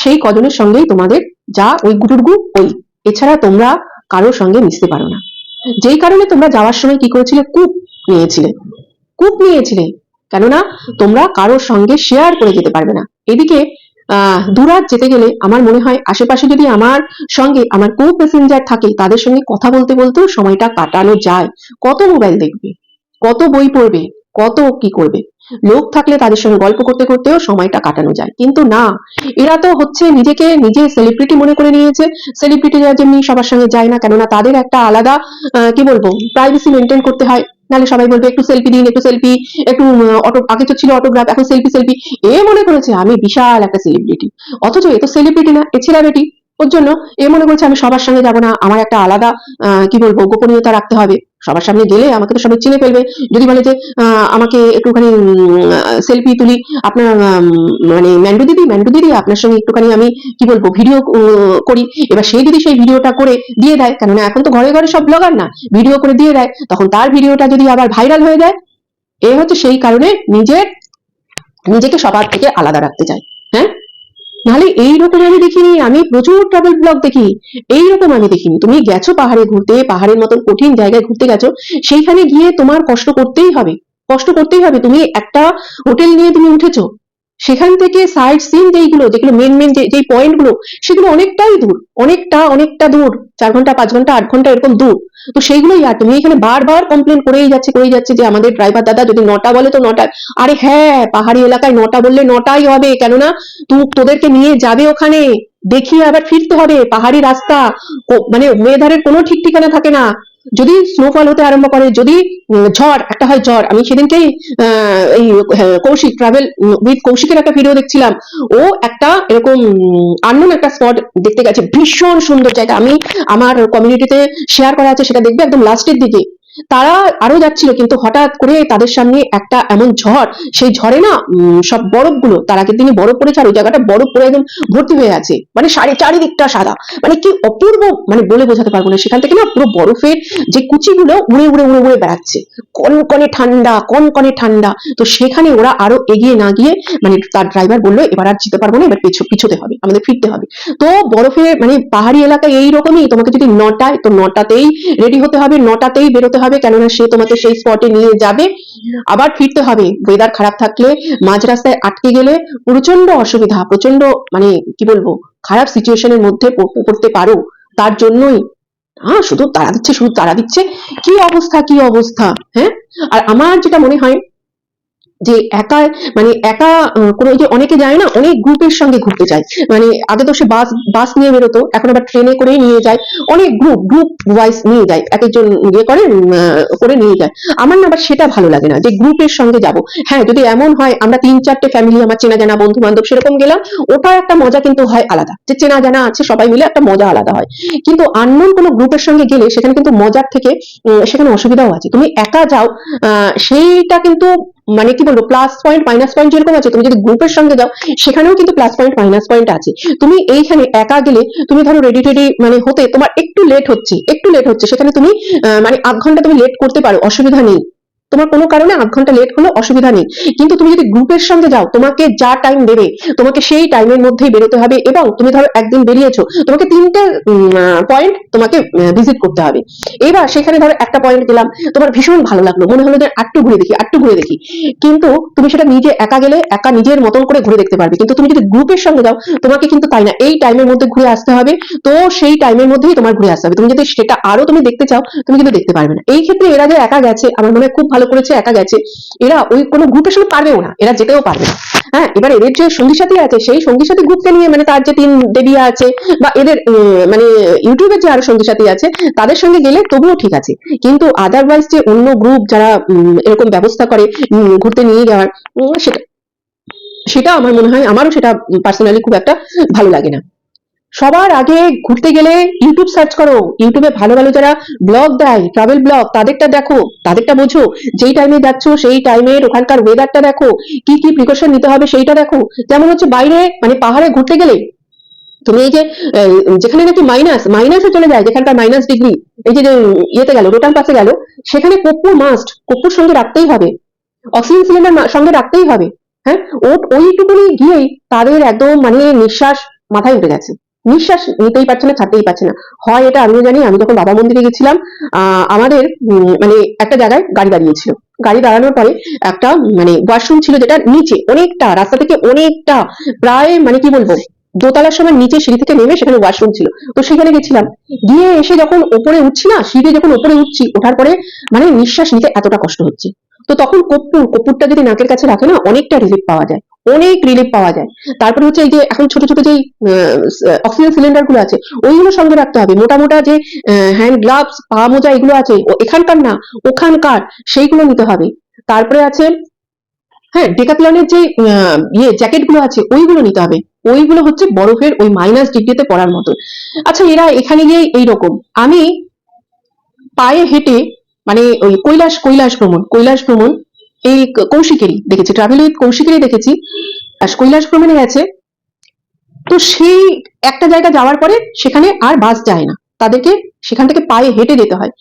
Speaker 1: সেই কজনের সঙ্গেই তোমাদের যা ওই গুটুরগু ওই, এছাড়া তোমরা কারোর সঙ্গে মিশতে পারো না। যেই কারণে তোমরা যাওয়ার সময় কি করেছিলে, কূপ নিয়েছিলে, কূপ নিয়েছিলে, কেননা তোমরা কারোর সঙ্গে শেয়ার করে যেতে পারবে না। এদিকে দুরাত যেতে গেলে আমার মনে হয় আশেপাশে যদি আমার সঙ্গে আমার কো প্যাসেঞ্জার থাকে, তাদের সঙ্গে কথা বলতে বলতেও সময়টা কাটানো যায়। কত মোবাইল দেখবে, কত বই পড়বে, কত কি করবে। লোক থাকলে তাদের সঙ্গে গল্প করতে করতেও সময়টা কাটানো যায়, কিন্তু না, এরা তো হচ্ছে নিজেকে নিজে সেলিব্রিটি মনে করে নিয়েছে। সেলিব্রিটিরা যেমনি সবার সঙ্গে যায় না, কেননা তাদের একটা আলাদা কি বলবো, প্রাইভেসি মেনটেন করতে হয়। নাহলে সবাই বলবে একটু সেলফি দিন, একটু সেলফি, একটু অটো, আগে তো ছিল অটোগ্রাফ, এখন সেলফি সেলফি। এ মনে করেছে আমি বিশাল একটা সেলিব্রিটি, অথচ এ তো সেলিব্রিটি না, এ ছেলেবেটি। ওর জন্য এ মনে করছে আমি সবার সঙ্গে যাব না, আমার একটা আলাদা কি বলবো, গোপনীয়তা রাখতে হবে। সবার সামনে গেলে আমাকে তো সবাই চিনে ফেলবে। যদি বলে যে আমাকে একটুখানি সেলফি তুলি, আপনার মানে ম্যান্ডু দিদি, ম্যান্ডু দিদি আপনার সঙ্গে একটুখানি আমি কি বলবো ভিডিও করি, এবার সে যদি সেই ভিডিওটা করে দিয়ে দেয়, কেননা এখন তো ঘরে ঘরে সব ব্লগার না, ভিডিও করে দিয়ে দেয়, তখন তার ভিডিওটা যদি আবার ভাইরাল হয়ে যায়, এ হচ্ছে সেই কারণে নিজেকে সবার থেকে আলাদা রাখতে চায়। হ্যাঁ, নাহলে এইরকম আমি দেখিনি। আমি প্রচুর ট্রাভেল ব্লগ দেখি, এইরকম আমি দেখিনি। তুমি গেছো পাহাড়ে ঘুরতে, পাহাড়ের মতন কঠিন জায়গায় ঘুরতে গেছো, সেইখানে গিয়ে তোমার কষ্ট করতেই হবে, কষ্ট করতেই হবে। তুমি একটা হোটেল নিয়ে তুমি উঠেছো, সেখান থেকে সাইড সিন যেইগুলো, যেগুলো মেন মেন যে পয়েন্ট গুলো, সেগুলো অনেকটাই দূর, অনেকটা অনেকটা দূর, 4 ঘন্টা 5 ঘন্টা 8 ঘন্টা এরকম দূর। তো সেইগুলোই, আর তুমি এখানে বারবার কমপ্লেন করেই যাচ্ছে যে আমাদের ড্রাইভার দাদা যদি 9টা বলে তো 9টায়। আরে হ্যাঁ, পাহাড়ি এলাকায় 9টা বললে 9টাই হবে, কেননা তোদেরকে নিয়ে যাবে ওখানে, দেখিয়ে আবার ফিরতে হবে। পাহাড়ি রাস্তা, মানে ওয়েদারের কোনো ঠিক ঠিকানা থাকে না। যদি স্নোফল হতে আরম্ভ করে, যদি ঝড় একটা হয়, ঝড়, আমি সেদিনকেই এই কৌশিক ট্রাভেল উইথ কৌশিকের একটা ভিডিও দেখছিলাম। ও একটা এরকম আননোন একটা স্পট দেখতে গেছে, ভীষণ সুন্দর জায়গা, আমি আমার কমিউনিটিতে শেয়ার করা আছে, সেটা দেখবে একদম লাস্টের দিকে। তারা আরো যাচ্ছিল, কিন্তু হঠাৎ করে তাদের সামনে একটা এমন ঝড়, সেই ঝড়ে না সব বরফগুলো, তার আগের দিনে বরফ পড়েছে, আর ওই জায়গাটা বরফ পড়ে একদম ভর্তি হয়ে আছে, মানে চারিদিকটা সাদা, মানে কি অপূর্ব, মানে বলে বোঝাতে পারবো না। সেখান থেকে না পুরো বরফের যে কুচিগুলো উড়ে উড়ে উড়ে উড়ে বেড়াচ্ছে, কনকনে ঠান্ডা, কনকনে ঠান্ডা। তো সেখানে ওরা আরো এগিয়ে না গিয়ে, মানে তার ড্রাইভার বললো এবার আর যেতে পারবো না, এবার পিছোতে হবে, আমাদের ফিরতে হবে। তো বরফে, মানে পাহাড়ি এলাকায় এইরকমই, তোমাকে যদি 9টায়, তো 9টাতেই রেডি হতে হবে, 9টাতেই বেরোতে হবে, কেননা সে তোমাকে সেই স্পটে নিয়ে যাবে, আবার ফিরতে হবে। ওয়েদার খারাপ থাকলে, মাঝ রাস্তায় আটকে গেলে প্রচন্ড অসুবিধা, প্রচন্ড মানে কি বলবো, খারাপ সিচুয়েশনের মধ্যে পড়তে পারো। তার জন্যই শুধু তাড়া দিচ্ছে, শুধু তাড়া দিচ্ছে, কি অবস্থা, কি অবস্থা। হ্যাঁ, আর আমার যেটা মনে হয় যে একা, মানে একা কোনো, যে অনেকে যায় না, অনেক গ্রুপের সঙ্গে ঘুরতে যায়, মানে আগে তো সে বাস বাস নিয়ে বেরোতো, এখন আবার ট্রেনে করেই নিয়ে যায়, অনেক গ্রুপ গ্রুপ ওয়াইজ নিয়ে যায়, এক একজন ইয়ে করে করে নিয়ে যায়। আমার না আবার সেটা ভালো লাগে না যে গ্রুপের সঙ্গে যাব। হ্যাঁ, যদি এমন হয় আমরা 3-4টে ফ্যামিলি, আমার চেনা জানা বন্ধু বান্ধব সেরকম গেলাম, ওটা একটা মজা কিন্তু হয় আলাদা, যে চেনা জানা আছে সবাই মিলে একটা মজা আলাদা হয়। কিন্তু আননোন কোনো গ্রুপের সঙ্গে গেলে সেখানে কিন্তু মজার থেকে সেখানে অসুবিধাও আছে। তুমি একা যাও, সেইটা কিন্তু মানে কি বলবো, প্লাস পয়েন্ট মাইনাস পয়েন্ট যেরকম আছে, তুমি যদি গ্রুপের সঙ্গে যাও সেখানেও কিন্তু প্লাস পয়েন্ট মাইনাস পয়েন্ট আছে। তুমি এইখানে একা গেলে, তুমি ধরো রেডি টেডি মানে হতে তোমার একটু লেট হচ্ছে, একটু লেট হচ্ছে, সেখানে তুমি মানে 8 ঘন্টা তুমি লেট করতে পারো, অসুবিধা নেই। তোমার কোনো কারণে 8 ঘন্টা লেট হলো, অসুবিধা নেই। কিন্তু তুমি যদি গ্রুপের সঙ্গে যাও, তোমাকে যা টাইম দেবে, তোমাকে সেই টাইমের মধ্যেই বেরোতে হবে, এবং তুমি ধরো একদিন বেরিয়েছো, তোমাকে 3টে পয়েন্ট তোমাকে ভিজিট করতে হবে। এবার সেখানে ধরো একটা পয়েন্ট গেলাম, তোমার ভীষণ ভালো লাগলো, মনে হলো যে আটটু ঘুরে দেখি, আটটু ঘুরে দেখি, কিন্তু তুমি সেটা নিজে একা গেলে একা নিজের মতন করে ঘুরে দেখতে পারবে। কিন্তু তুমি যদি গ্রুপের সঙ্গে যাও, তোমাকে কিন্তু তাই না, এই টাইমের মধ্যে ঘুরে আসতে হবে, তো সেই টাইমের মধ্যেই তোমার ঘুরে আসতে হবে। তুমি যদি সেটা আরো তুমি দেখতে চাও, তুমি কিন্তু দেখতে পারবে না। এই ক্ষেত্রে এরা যে একা গেছে, আমার মনে হয় খুব ভালো করেছে, একা গেছে, এরা ওই কোনো গ্রুপের সঙ্গে পারবেও না, এরা যেতেও পারবে না। হ্যাঁ, এবার এদের যে সঙ্গী সাথী আছে সেই সঙ্গী সাথী গ্রুপকে নিয়ে, মানে তার যে টিম দেবিয়া আছে বা এদের মানে ইউটিউবের যে আরো সঙ্গী সাথী আছে তাদের সঙ্গে গেলে তবুও ঠিক আছে, কিন্তু আদারওয়াইজ যে অন্য গ্রুপ যারা এরকম ব্যবস্থা করে ঘুরতে নিয়ে যাওয়ার, সেটা সেটা আমার মনে হয়, আমারও সেটা পার্সোনালি খুব একটা ভালো লাগে না। সবার আগে ঘুরতে গেলে ইউটিউব সার্চ করো, ইউটিউবে ভালো ভালো যারা ব্লগ দেয়, ট্রাভেল ব্লগ, তাদেরটা দেখো, তাদেরটা বোঝো, যেই টাইমে যাচ্ছ সেই টাইমের ওখানকার ওয়েদারটা দেখো, কি কি প্রিকশন নিতে হবে সেইটা দেখো। যেমন হচ্ছে বাইরে মানে পাহাড়ে ঘুরতে গেলে তুমি এই যে যেখানে নাকি মাইনাসে চলে যায়, যেখানকার -ডিগ্রি, এই যে ইয়েতে গেল, রোটাং পাসে গেল, সেখানে কর্পূর মাস্ট, কর্পূর সঙ্গে রাখতেই হবে, অক্সিজেন সিলিন্ডার সঙ্গে রাখতেই হবে। হ্যাঁ, ওইটুকুনি গিয়েই তাদের একদম মানে নিঃশ্বাস মাথায় উঠে গেছে, নিঃশ্বাস নিতেই পারছে না, ছাড়তেই পারছে না। হয় এটা আমিও জানি, আমি যখন বাবা মন্দিরে গেছিলাম, আমাদের মানে একটা জায়গায় গাড়ি দাঁড়িয়েছিল, গাড়ি দাঁড়ানোর পরে একটা মানে ওয়াশরুম ছিল, যেটা নিচে অনেকটা, রাস্তা থেকে অনেকটা, প্রায় মানে কি বলবো, দোতলার সময় নিচে সিঁড়ি থেকে নেমে সেখানে ওয়াশরুম ছিল। তো সেখানে গেছিলাম, গিয়ে এসে যখন ওপরে উঠছি না, সিঁড়ি যখন ওপরে উঠছি, ওঠার পরে মানে নিঃশ্বাস নিতে এতটা কষ্ট হচ্ছে। তো তখন কর্পূরটা যদি নাকের কাছে রাখে না, অনেকটা রিলিফ পাওয়া যায়, অনেক রিলিফ পাওয়া যায়। তারপরে হচ্ছে এই যে এখন ছোট ছোট যে অক্সিজেন সিলিন্ডার গুলো আছে, ওইগুলো সঙ্গে রাখতে হবে। মোটা মোটা যে হ্যান্ড গ্লাভস, পা মোজা এগুলো আছে, এখানকার না ওখানকার, সেইগুলো নিতে হবে। তারপরে আছে হ্যাঁ, ডেকাথলনের যে জ্যাকেট গুলো আছে ওইগুলো নিতে হবে, ওইগুলো হচ্ছে বরফের ওই -ডিগ্রিতে পড়ার মতো। আচ্ছা, এরা এখানে গিয়ে এইরকম, আমি পায়ে হেঁটে মানে ওই কৈলাস ভ্রমণ এই কৌশিকেরই দেখেছি, ট্রাভেল উইথ কৌশিকেরই দেখেছি, আর কৈলাস ভ্রমণে গেছে। তো সেই একটা জায়গা যাওয়ার পরে সেখানে আর বাস যায় না, তাদেরকে সেখান থেকে পায়ে হেঁটে যেতে হয়।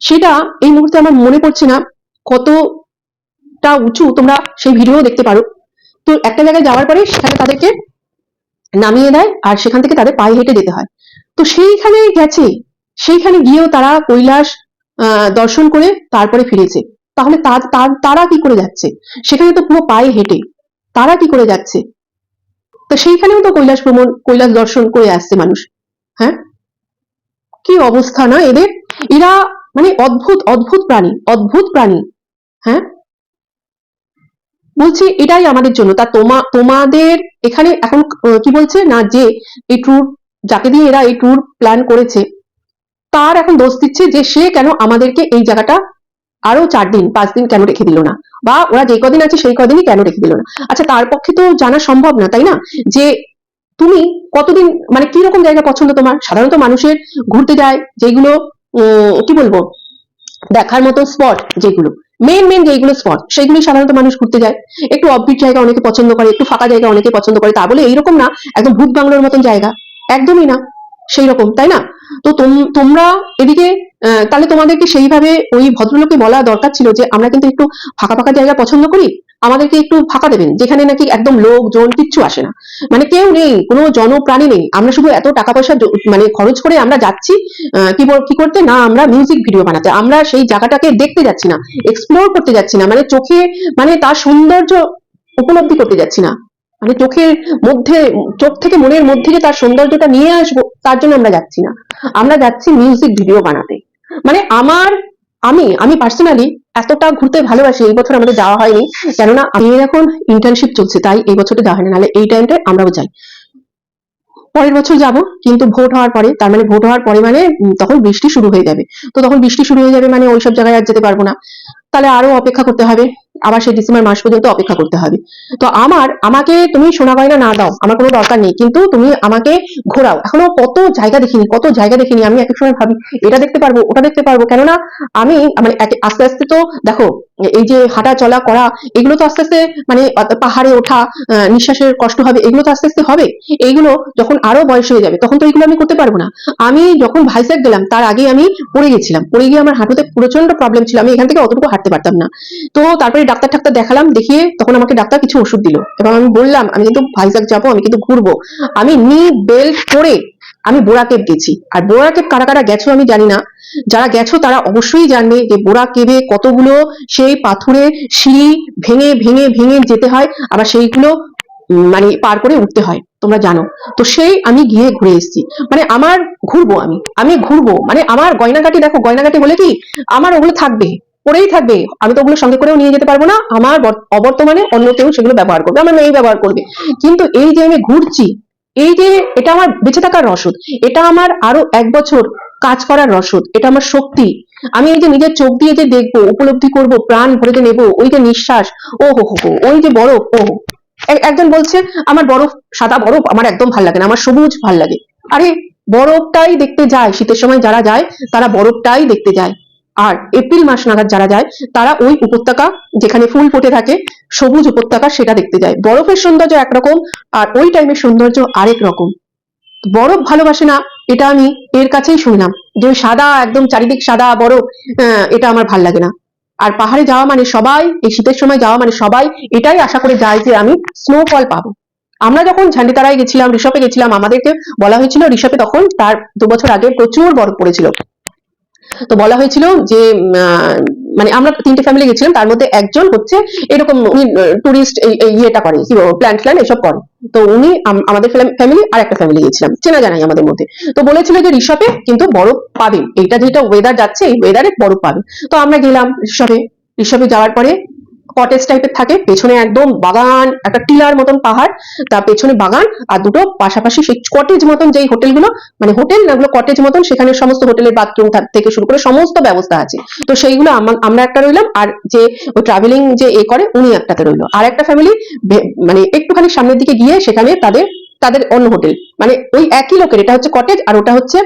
Speaker 1: সেটা এই মুহূর্তে আমার মনে পড়ছে না কতটা উঁচু, তোমরা সেই ভিডিও দেখতে পারো। তো একটা জায়গায় যাওয়ার পরে সেখানে তাদেরকে নামিয়ে দেয়, আর সেখান থেকে তাদের পায়ে হেঁটে যেতে হয়। তো সেইখানে গেছে, সেইখানে গিয়েও তারা কৈলাস দর্শন করে তারপরে ফিরেছে। তাহলে তারা কি করে যাচ্ছে? সেখানে তো পুরো পায়ে হেঁটে, তারা কি করে যাচ্ছে? তো সেইখানেও তো কৈলাস দর্শন করে আসছে মানুষ। হ্যাঁ, কি অবস্থা না এদের! এরা মানে অদ্ভুত অদ্ভুত প্রাণী, অদ্ভুত প্রাণী। হ্যাঁ, বলছি এটাই আমাদের জন্য। তা তোমাদের এখানে এখন কি বলছে না, যে এই ট্যুর, যাকে দিয়ে এরা এই ট্যুর প্ল্যান করেছে, তার এখন দোষ দিচ্ছে যে সে কেন আমাদেরকে এই জায়গাটা আরো 4 দিন 5 দিন কেন রেখে দিল না, বা ওরা যে কদিন আছে সেই কদিনই কেন রেখে দিল না। আচ্ছা, তার পক্ষে তো জানা সম্ভব না, তাই না, যে তুমি কতদিন মানে কি রকম জায়গা পছন্দ তোমার। সাধারণত মানুষের ঘুরতে যায় যেগুলো কি বলবো, দেখার মতো স্পট, যেগুলো মেন যেগুলো স্পট, সেগুলো সাধারণত মানুষ ঘুরতে যায়। একটু অফবিট জায়গা অনেকে পছন্দ করে, একটু ফাঁকা জায়গা অনেকে পছন্দ করে, তা বলে এইরকম না একদম ভূত বাংলোর মতন জায়গা, একদমই না সেই রকম, তাই না? তো তোমরা এদিকে তাহলে তোমাদেরকে সেইভাবে ওই ভদ্রলোকে বলা দরকার ছিল যে আমরা কিন্তু একটু ফাঁকা ফাঁকা জায়গা পছন্দ করি, আমাদেরকে একটু ফাঁকা দেবেন, যেখানে নাকি একদম লোকজন কিচ্ছু আসে না, মানে কেউ নেই, কোনো জনপ্রাণী নেই, আমরা শুধু এত টাকা পয়সা মানে খরচ করে আমরা যাচ্ছি কি করতে না, আমরা মিউজিক ভিডিও বানাতে, আমরা সেই জায়গাটাকে দেখতে যাচ্ছি না, এক্সপ্লোর করতে যাচ্ছি না, মানে চোখে মানে তার সৌন্দর্য উপলব্ধি করতে যাচ্ছি না, মানে চোখের মধ্যে, চোখ থেকে মনের মধ্যে যে তার সৌন্দর্যটা নিয়ে আসবো, তার জন্য আমরা যাচ্ছি না, আমরা যাচ্ছি মিউজিক ভিডিও বানাতে। মানে আমি পার্সোনালি এতটা ঘুরতে ভালোবাসি, এই বছর আমাদের যাওয়া হয়নি, কেননা আমি এখন ইন্টার্নশিপ চলছে, তাই এই বছরটা যাওয়া হয়নি, নাহলে এই টাইমটায় আমরাও যাই। পরের বছর যাব, কিন্তু ভোট হওয়ার পরে, তার মানে ভোট হওয়ার পরে মানে তখন বৃষ্টি শুরু হয়ে যাবে। তো তখন বৃষ্টি শুরু হয়ে যাবে মানে ওইসব জায়গায় আর যেতে পারবো না, তাহলে আরো অপেক্ষা করতে হবে, আবার সেই ডিসেম্বর মাস পর্যন্ত অপেক্ষা করতে হবে। তো আমাকে তুমি সোনা গয়না না দাও, আমার কোনো দরকার নেই, কিন্তু তুমি আমাকে ঘোরাও। এখনো কত জায়গা দেখিনি আমি, এক এক সময় ভাবি এটা দেখতে পারবো ওটা দেখতে পারবো, কেননা আমি মানে আস্তে আস্তে তো দেখো, এই যে হাঁটা চলা করা, এগুলো তো আস্তে আস্তে মানে পাহাড়ে ওঠা, নিঃশ্বাসের কষ্ট হবে, এগুলো তো আস্তে আস্তে হবে। এইগুলো যখন আরো বয়স হয়ে যাবে তখন তো এগুলো আমি করতে পারবো না। আমি যখন ভাইজ্যাক গেলাম তার আগে আমি পড়ে গেছিলাম, পড়ে গিয়ে আমার হাঁটুতে প্রচন্ড প্রবলেম ছিল, আমি এখান থেকে অতটুকু হাঁটতে পারতাম না। তো তারপরে ডাক্তার দেখালাম, দেখিয়ে তখন আমাকে ডাক্তার কিছু ওষুধ দিল, এবং আমি বললাম আমি কিন্তু ভাইজ্যাক যাবো, আমি কিন্তু ঘুরবো। আমি নি বেল্ট পরে আমি বোরাকেব গেছি, আর বোরাকেব কারা কারা গেছো আমি জানি না, যারা গেছো তারা অবশ্যই জানবে যে বোরাকেবে কতগুলো সেই পাথুরে সিঁড়ি ভেঙে ভেঙে ভেঙে যেতে হয়, আবার সেইগুলো মানে পার করে উঠতে হয়, তোমরা জানো। তো সেই আমি গিয়ে ঘুরে এসেছি, মানে আমার ঘুরবো, আমি ঘুরবো, মানে আমার গয়নাগাটি দেখো, গয়নাগাটি বলে কি আমার ওগুলো থাকবে, পড়েই থাকবে, আমি তো ওগুলো সঙ্গে করেও নিয়ে যেতে পারবো না, আমার অবর্তমানে অন্য কেউ সেগুলো ব্যবহার করবে, আমার মেয়ে ব্যবহার করবে। কিন্তু এই যে আমি ঘুরছি, এই যে এটা আমার বেঁচে থাকার রসদ, এটা আমার আরো 1 বছর কাজ করার রসদ, এটা আমার শক্তি। আমি এই যে নিজের চোখ দিয়ে যে দেখবো, উপলব্ধি করব, প্রাণ ভরে যে নেবো, ওই যে নিঃশ্বাস, ও হো হো হো, ওই যে বরফ, ও একজন বলছে আমার বরফ, সাদা বরফ আমার একদম ভাল লাগে না, আমার সবুজ ভাল লাগে। আরে বরফটাই দেখতে যায়, শীতের সময় যারা যায় তারা বরফটাই দেখতে যায়। আর এপ্রিল মাস নাগাদ যারা যায় তারা ওই উপত্যকা, যেখানে ফুল ফুটে থাকে, সবুজ উপত্যকা, সেটা দেখতে যায়। বরফের সৌন্দর্য একরকম, আর ওই টাইমের সৌন্দর্য আরেক রকম। বরফ ভালোবাসে না, এটা আমি এর কাছেই শুনলাম, যে ওই সাদা একদম চারিদিক সাদা বরফ, এটা আমার ভাল লাগে না। আর পাহাড়ে যাওয়া মানে সবাই, এই শীতের সময় যাওয়া মানে সবাই এটাই আশা করে যায় যে আমি স্নোফল পাবো। আমরা যখন ঝান্ডিতারায় গেছিলাম, ঋষভে গেছিলাম, আমাদেরকে বলা হয়েছিল ঋষভে তখন তার 2 বছর আগে প্রচুর বরফ পড়েছিল। তো বলা হয়েছিল যে মানে আমরা 3টে ফ্যামিলি গেছিলাম, তার মধ্যে একজন হচ্ছে এরকম, উনি টুরিস্ট ইয়েটা করে, কি প্ল্যান ট্যান এসব করে। তো উনি আমাদের ফ্যামিলি আর একটা ফ্যামিলি গেছিলাম, চেনা জানাই আমাদের মধ্যে। তো বলেছিল যে ঋষভে কিন্তু বরফ পাবে, এইটা যেটা ওয়েদার যাচ্ছে এই ওয়েদারে বরফ পাবে। তো আমরা গেলাম ঋষভে। ঋষভে যাওয়ার পরে কটেজ টাইপের থাকে, পেছনে একদম বাগান, একটা টিলার মতন পাহাড়, তার পেছনে বাগান, আর দুটো পাশাপাশি সেই কটেজ মতন যেই হোটেলগুলো, মানে হোটেল না, ওগুলো কটেজ মতন, সেখানে সমস্ত হোটেলের বাথরুম থেকে শুরু করে সমস্ত ব্যবস্থা আছে। তো সেইগুলো আমরা একটা রইলাম, আর যে ওই ট্রাভেলিং যে এ করে উনি একটাতে রইলো, আর একটা ফ্যামিলি মানে একটুখানি সামনের দিকে গিয়ে সেখানে তাদের তাদের অন্য হোটেল, মানে ওই একই লোকের, এটা হচ্ছে কটেজ আর ওটা হচ্ছে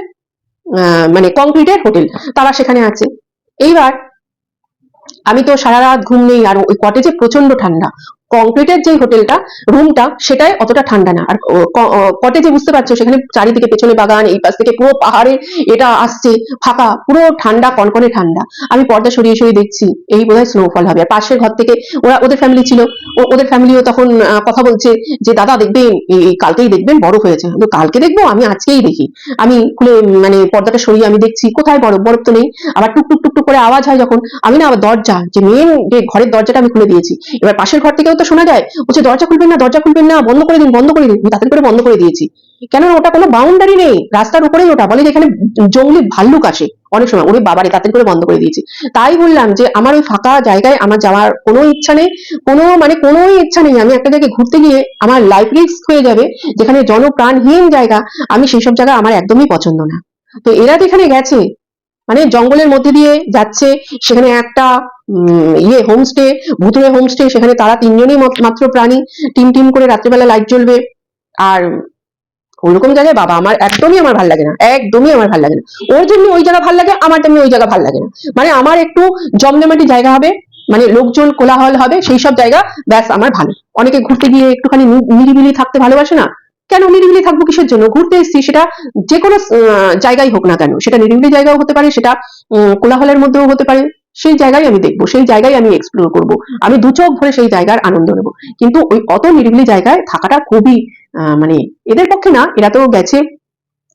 Speaker 1: মানে কংক্রিটের হোটেল, তারা সেখানে আছে। এইবার আমি তো সারা রাত ঘুম নেই, আর ওই কটেজে প্রচন্ড ঠান্ডা। কংক্রিটের যে হোটেলটা, রুমটা, সেটাই অতটা ঠান্ডা না। আর কটেজে বুঝতে পারছো, সেখানে চারিদিকে পেছনে বাগান, এই পাশ থেকে পুরো পাহাড়ে এটা আসছে, ফাঁকা, পুরো ঠান্ডা, কনকনে ঠান্ডা। আমি পর্দা সরিয়ে সরিয়ে দেখছি এই বোধহয় স্নোফল হবে। আর পাশের ঘর থেকে ওদের ফ্যামিলি ছিল, ওদের ফ্যামিলিও তখন কথা বলছে যে দাদা দেখবেন, এই কালকেই দেখবেন বরফ হয়েছে। কিন্তু কালকে দেখবো, আমি আজকেই দেখি। আমি খুলে মানে পর্দাটা সরিয়ে আমি দেখছি কোথায় বরফ, বরফ তো নেই। আবার টুক টুক টুক করে আওয়াজ হয় যখন, আমি না আবার দরজা, যে মেন যে ঘরের দরজাটা আমি খুলে দিয়েছি। এবার পাশের ঘর থেকেও তো শোনা যায়, বলছে দরজা খুলবেন না, দরজা খুলবেন না, বন্ধ করে দিন, বন্ধ করে দিন। তাড়াতাড়ি করে বন্ধ করে দিয়েছি, কেননা ওটা কোনো বাউন্ডারি নেই, রাস্তার উপরেই ওটা, বলে যে এখানে জঙ্গলি ভাল্লুক আসে অনেক সময়। ওরে বাবারে, তাড়াতাড়ি করে বন্ধ করে দিয়েছি। তাই বললাম যে আমার ওই ফাঁকা জায়গায় আমার যাওয়ার কোনো ইচ্ছা নেই, কোনো ইচ্ছা নেই। আমি একটা জায়গায় ঘুরতে গিয়ে আমার লাইফ রিস্ক হয়ে যাবে, যেখানে জনপ্রাণহীন জায়গা, আমি সেই সব জায়গা আমার একদমই পছন্দ না। তো এরা যেখানে গেছে, মানে জঙ্গলের মধ্যে দিয়ে যাচ্ছে, সেখানে একটা ইয়ে হোমস্টে, ভুতুড়ে হোমস্টে, সেখানে তারা 3জনই মাত্র প্রাণী, টিম টিম করে রাত্রিবেলা লাইট জ্বলবে। আর ওইরকম জায়গায় বাবা আমার একদমই আমার ভাল লাগে না, একদমই আমার ভাল লাগে না। ওর জন্য ওই জায়গা ভাল লাগে, আমার জন্য ওই জায়গা ভাল লাগে না। মানে আমার একটু জমজমাটি জায়গা হবে, মানে লোকজন কোলাহল হবে, সেই সব জায়গা ব্যাস আমার ভালো। অনেকে ঘুরতে গিয়ে একটুখানি নিরিবিলি থাকতে ভালোবাসে না, কেন নিরিবিলি থাকবো কিসের জন্য? ঘুরতে এসেছি, সেটা যে কোনো জায়গায় হোক না কেন, সেটা নিরিবিলি জায়গাও হতে পারে, সেটা কোলাহলের মধ্যেও হতে পারে, সেই জায়গায় আমি দেখবো, সেই জায়গায় আমি এক্সপ্লোর করব, আমি দু চোখ ভরে সেই জায়গার আনন্দ নেবো। কিন্তু ওই অত নিরিবিলি জায়গায় থাকাটা খুবই মানে এদের পক্ষে না। এরা তো গেছে,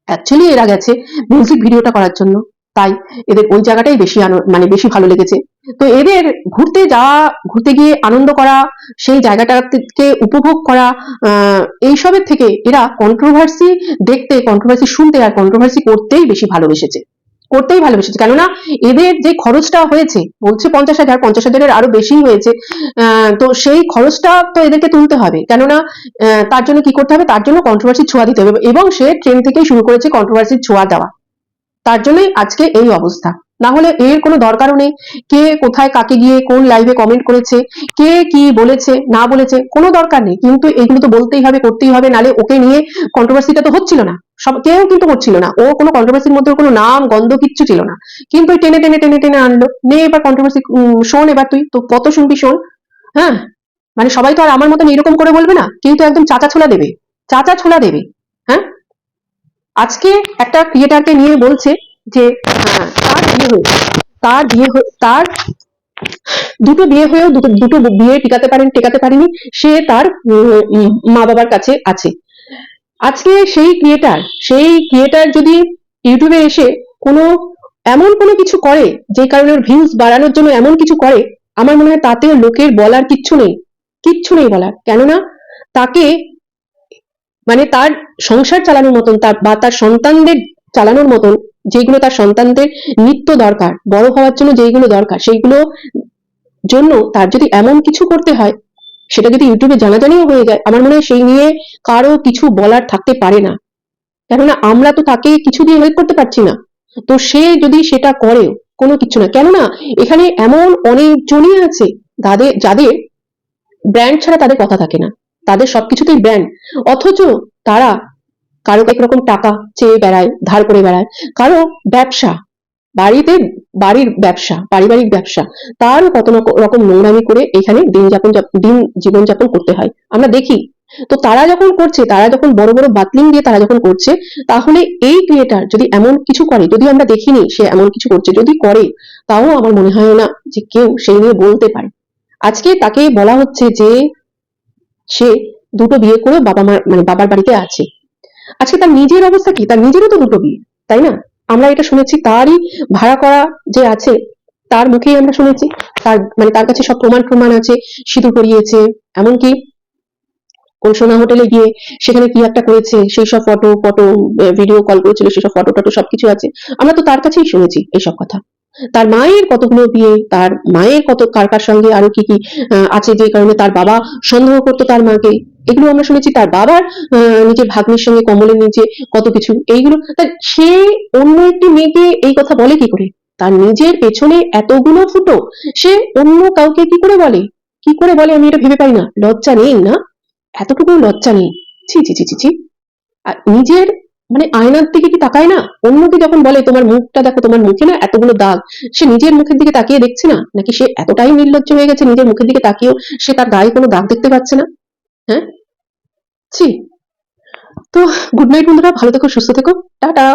Speaker 1: অ্যাকচুয়ালি এরা গেছে মিউজিক ভিডিওটা করার জন্য, তাই এদের ওই জায়গাটাই বেশি মানে বেশি ভালো লেগেছে। তো এদের ঘুরতে যাওয়া, ঘুরতে গিয়ে আনন্দ করা, সেই জায়গাটাকে উপভোগ করা, এইসবের থেকে এরা কন্ট্রোভার্সি দেখতে, কন্ট্রোভার্সি শুনতে আর কন্ট্রোভার্সি করতেই ভালোবেসেছে। কেননা এদের যে খরচটা হয়েছে, বলছে 50,000, 50,000-এর আরো বেশি হয়েছে। তো সেই খরচটা তো এদেরকে তুলতে হবে, কেননা তার জন্য কি করতে হবে, তার জন্য কন্ট্রোভার্সি ছোঁয়া দিতে হবে, এবং সে ট্রেন থেকেই শুরু করেছে কন্ট্রোভার্সির ছোঁয়া দেওয়া। তার জন্যই আজকে এই অবস্থা, না হলে এর কোনো দরকারও নেই। কে কোথায় কাকে গিয়ে কোন লাইভে কমেন্ট করেছে, কে কি বলেছে না বলেছে, কোনো দরকার নেই। কিন্তু এগুলো তো বলতেই হবে, করতেই হবে, নালে ওকে নিয়ে কন্ট্রোভার্সিটা তো হচ্ছিল না, কেউ কিন্তু করছিল না, ও কোনো কন্ট্রোভার্সির মধ্যে কোনো নাম গন্ধ কিচ্ছু ছিল না। কিন্তু টেনে টেনে টেনে টেনে আনলো, নে এবার কন্ট্রোভার্সি শোন, এবার তুই তো কত শুনবি শোন। হ্যাঁ, মানে সবাই তো আর আমার মতন এরকম করে বলবে না, কেউ তো একদম চাচা ছোলা দেবে, চাচা ছোলা দেবে। হ্যাঁ, আজকে একটা ক্রিয়েটারকে নিয়ে বলছে যে তার দুটো বিয়ে হয়েও দুটো বিয়ে টেকাতে পারেনি, সে তার মা বাবার কাছে আছে। আজকে সেই ক্রিয়েটার যদি ইউটিউবে এসে কোনো এমন কোনো কিছু করে, যে কারণে ওর ভিউজ বাড়ানোর জন্য এমন কিছু করে, আমার মনে হয় তাতেও লোকের বলার কিচ্ছু নেই বলার। কেননা তাকে মানে তার সংসার চালানোর মতন, তার বা তার সন্তানদের চালানোর মতন, যেগুলো তার সন্তানদের নিত্য দরকার, বড় হওয়ার জন্য যেগুলো দরকার, সেইগুলো জন্য তার যদি এমন কিছু করতে হয়, সেটা যদি ইউটিউবে জানাজানিও হয়ে যায়, আমার মনে হয় সেই নিয়ে কারো কিছু বলার থাকতে পারে না। কেননা আমরা তো তাকে কিছু দিয়ে হেল্প করতে পারছি না। তো সে যদি সেটা করে, কোনো কিছু না, কেননা এখানে এমন অনেকজনই আছে যাদের ব্র্যান্ড ছাড়া তাদের কথা থাকে না, তাদের সবকিছুতেই ব্র্যান্ড, অথচ তারা কারো একরকম টাকা চেয়ে বেড়ায়, ধার করে বেড়ায়, কারো ব্যবসা, বাড়িতে বাড়ির ব্যবসা, পারিবারিক ব্যবসা, তারও কত রকম নোংরামি করে এখানে দিন জীবনযাপন করতে হয়, আমরা দেখি। তো তারা যখন করছে, তারা যখন বড় বড় বাতলিং দিয়ে তারা যখন করছে, তাহলে এই ক্রিয়েটার যদি এমন কিছু করে, যদি আমরা দেখিনি সে এমন কিছু করছে, যদি করে, তাও আমার মনে হয় না যে কেউ সেই নিয়ে বলতে পারে। আজকে তাকে বলা হচ্ছে যে সে দুটো বিয়ে করে বাবা মা মানে বাবার বাড়িতে আছে। আজকে তার নিজের অবস্থা কি, তার নিজেরও তো দুটো বিয়ে, তাই না? আমরা এটা শুনেছি, তারই ভাড়া করা যে আছে তার মুখেই আমরা শুনেছি, তার কাছে সব প্রমাণ আছে, সিঁদুর পরিয়েছে, এমনকি কোন সোনা হোটেলে গিয়ে সেখানে কি একটা করেছে, সেই সব ফটো ভিডিও কল করেছিল, সেসব ফটো টটো সবকিছু আছে। আমরা তো তার কাছেই শুনেছি এইসব কথা। তার মায়ের কতগুলো বিয়ে, তার মায়ের কত কার কার সঙ্গে আরো কি কি আছে, যে কারণে তার বাবা সন্দেহ করতো তার মাকে, এগুলো আমরা শুনেছি। তার বাবার নিজের ভাগ্নির সঙ্গে, কমলের নিচে কত কিছু, এইগুলো সে অন্য একটি মেয়েকে এই কথা বলে কি করে? তার নিজের পেছনে এতগুলো ফুটো সে অন্য কাউকে কি করে বলে, কি করে বলে? আমি এটা ভেবে পাই না, লজ্জা নেই না? এতটুকু লজ্জা নেই? ছি ছি ছি ছি ছি। আর নিজের মানে আয়নার দিকে কি তাকায় না? অন্যকে যখন বলে তোমার মুখটা দেখো, তোমার মুখে না এতগুলো দাগ, সে নিজের মুখের দিকে তাকিয়ে দেখছে না? নাকি সে এতটাই নির্লজ্জ হয়ে গেছে, নিজের মুখের দিকে তাকিয়েও সে তার গায়ে কোনো দাগ দেখতে পাচ্ছে না? হ্যাঁ, ছি। তো গুড নাইট বন্ধুরা, ভালো থেকো, সুস্থ থেকো, টাটা।